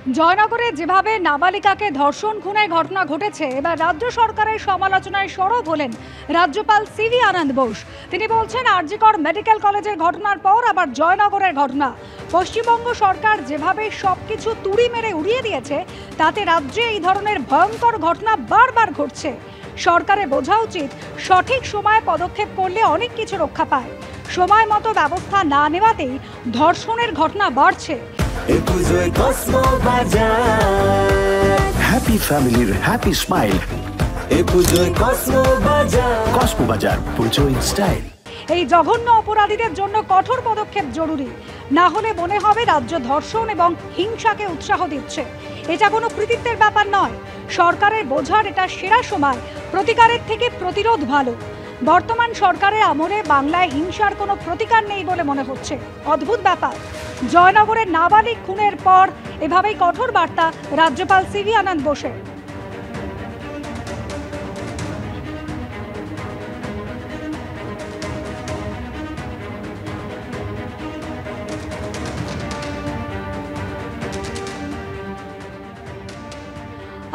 জয়নগরে যেভাবে নাবালিকাকে ধর্ষণ খুনের ঘটনা ঘটেছে, এবার রাজ্য সরকারের সমালোচনায় সরব হলেন রাজ্যপাল সিভি আনন্দ বোস। তিনি বলছেন, আরজিকর মেডিকেল কলেজের ঘটনার পর আবার জয়নগরের ঘটনা। পশ্চিমবঙ্গ সরকার যেভাবে সবকিছু তুড়ি মেরে উড়িয়ে দিয়েছে, তাতে রাজ্যে এই ধরনের ভয়ঙ্কর ঘটনা বারবার ঘটছে। সরকারের বোঝা উচিত, সঠিক সময়ে পদক্ষেপ করলে অনেক কিছু রক্ষা পায়। সময় মতো ব্যবস্থা না নেওয়াতেই ধর্ষণের ঘটনা বাড়ছে। হ্যাপি ফ্যামিলির হ্যাপি স্মাইল। কসমো বাজার, পুজো ইন স্টাইল। এই জঘন্য অপরাধীদের জন্য কঠোর পদক্ষেপ জরুরি, না হলে মনে হবে রাজ্য ধর্ষণ এবং হিংসাকে উৎসাহ দিচ্ছে। এটা কোনো কৃতিত্বের ব্যাপার নয়। সরকারের বোঝার এটা সেরা সময়। প্রতিকারের থেকে প্রতিরোধ ভালো। বর্তমান সরকারের আমলে বাংলায় হিংসার কোনো প্রতিকার নেই বলে মনে হচ্ছে। অদ্ভুত ব্যাপার, জয়নগরের নাবালিক খুনের পর এভাবেই কঠোর বার্তা রাজ্যপাল সিভি আনন্দ বোসের।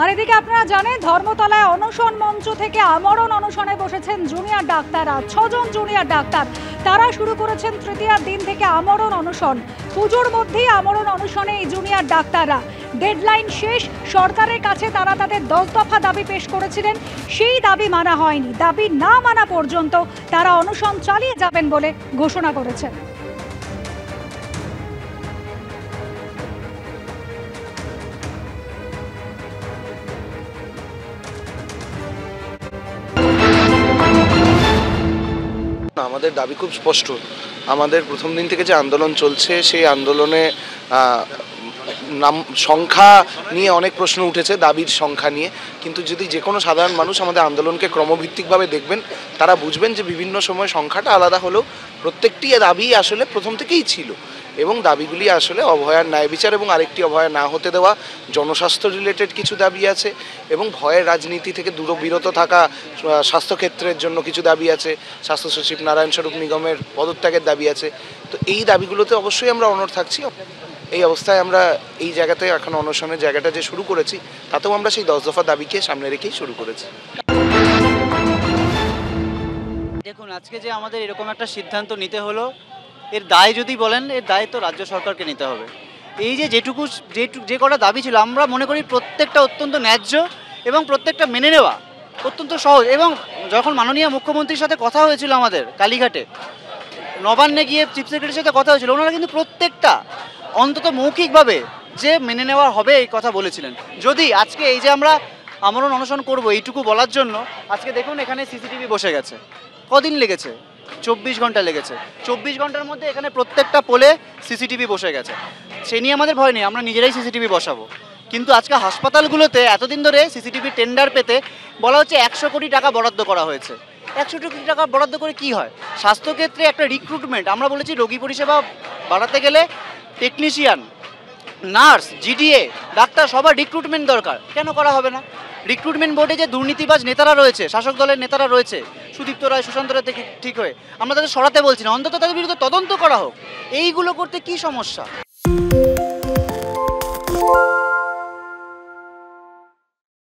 আর এদিকে আপনারা জানেন, ধর্মতলায় অনশন মঞ্চ থেকে আমরণ অনশনে বসেছেন জুনিয়র ডাক্তাররা। 6 জন জুনিয়র ডাক্তার, তারা শুরু করেছেন তৃতীয়ার দিন থেকে আমরণ অনশন। পুজোর মধ্যেই আমরণ অনশনে এই জুনিয়র ডাক্তাররা। ডেডলাইন শেষ, সরকারের কাছে তারা তাদের 10 দফা দাবি পেশ করেছিলেন, সেই দাবি মানা হয়নি। দাবি না মানা পর্যন্ত তারা অনশন চালিয়ে যাবেন বলে ঘোষণা করেছেন। আমাদের দাবি খুব স্পষ্ট। আমাদের প্রথম দিন থেকে যে আন্দোলন চলছে, সেই আন্দোলনে নাম সংখ্যা নিয়ে অনেক প্রশ্ন উঠেছে, দাবির সংখ্যা নিয়ে। কিন্তু যদি যে কোনো সাধারণ মানুষ আমাদের আন্দোলনকে ক্রমভিত্তিকভাবে দেখবেন, তারা বুঝবেন যে বিভিন্ন সময় সংখ্যাটা আলাদা হলেও প্রত্যেকটি দাবি আসলে প্রথম থেকেই ছিল। এবং দাবিগুলি আসলে অভয়ার ন্যায় বিচার এবং আরেকটি অভয়া না হতে দেওয়া, জনস্বাস্থ্য রিলেটেড কিছু দাবি আছে, এবং ভয়ের রাজনীতি থেকে বিরত থাকা, স্বাস্থ্যক্ষেত্রের জন্য কিছু দাবি আছে, স্বাস্থ্য সচিব নারায়ণ স্বরূপ নিগমের পদত্যাগের দাবি আছে। তো এই দাবিগুলোতে অবশ্যই আমরা অনড় থাকছি। এই অবস্থায় আমরা এই জায়গাতে এখন অনশনের জায়গাটা যে শুরু করেছি, তাতেও আমরা সেই 10 দফা দাবিকে সামনে রেখেই শুরু করেছি। দেখুন, আজকে যে আমাদের এরকম একটা সিদ্ধান্ত নিতে হলো, এর দায় যদি বলেন, এর দায় তো রাজ্য সরকারকে নিতে হবে। এই যে কটা দাবি ছিল, আমরা মনে করি প্রত্যেকটা অত্যন্ত ন্যায্য এবং প্রত্যেকটা মেনে নেওয়া অত্যন্ত সহজ। এবং যখন মাননীয় মুখ্যমন্ত্রীর সাথে কথা হয়েছিল আমাদের কালীঘাটে, নবান্নে গিয়ে চিফ সেক্রেটারির সাথে কথা হয়েছিল, ওনারা কিন্তু প্রত্যেকটা অন্তত মৌখিকভাবে যে মেনে নেওয়া হবে এই কথা বলেছিলেন। যদি আজকে এই যে আমরা আমরণ অনশন করব, এইটুকু বলার জন্য আজকে দেখুন এখানে সিসিটিভি বসে গেছে। কদিন লেগেছে? 24 ঘন্টা লেগেছে। 24 ঘন্টার মধ্যে এখানে প্রত্যেকটা পোলে সিসিটিভি বসে গেছে। সে নিয়ে আমাদের ভয় নেই, আমরা নিজেরাই সিসিটিভি বসাবো। কিন্তু আজকে হাসপাতালগুলোতে এতদিন ধরে সিসিটিভি টেন্ডার পেতে বলা হচ্ছে 100 কোটি টাকা বরাদ্দ করা হয়েছে। 100 কোটি টাকা বরাদ্দ করে কি হয়? স্বাস্থ্যক্ষেত্রে একটা রিক্রুটমেন্ট, আমরা বলেছি রোগী পরিষেবা বাড়াতে গেলে টেকনিশিয়ান, নার্স, জিডিএ, ডাক্তার সবার রিক্রুটমেন্ট দরকার। কেন করা হবে না? রিক্রুটমেন্ট বোর্ডে যে দুর্নীতিবাজ নেতারা রয়েছে, শাসক দলের নেতারা রয়েছে, সুদীপ্ত রায়, সুশান্ত রায় থেকে ঠিক হয়ে, আমরা তাদের সরাতে বলছি না, অন্তত তাদের বিরুদ্ধে তদন্ত করা হোক। এইগুলো করতে কি সমস্যা?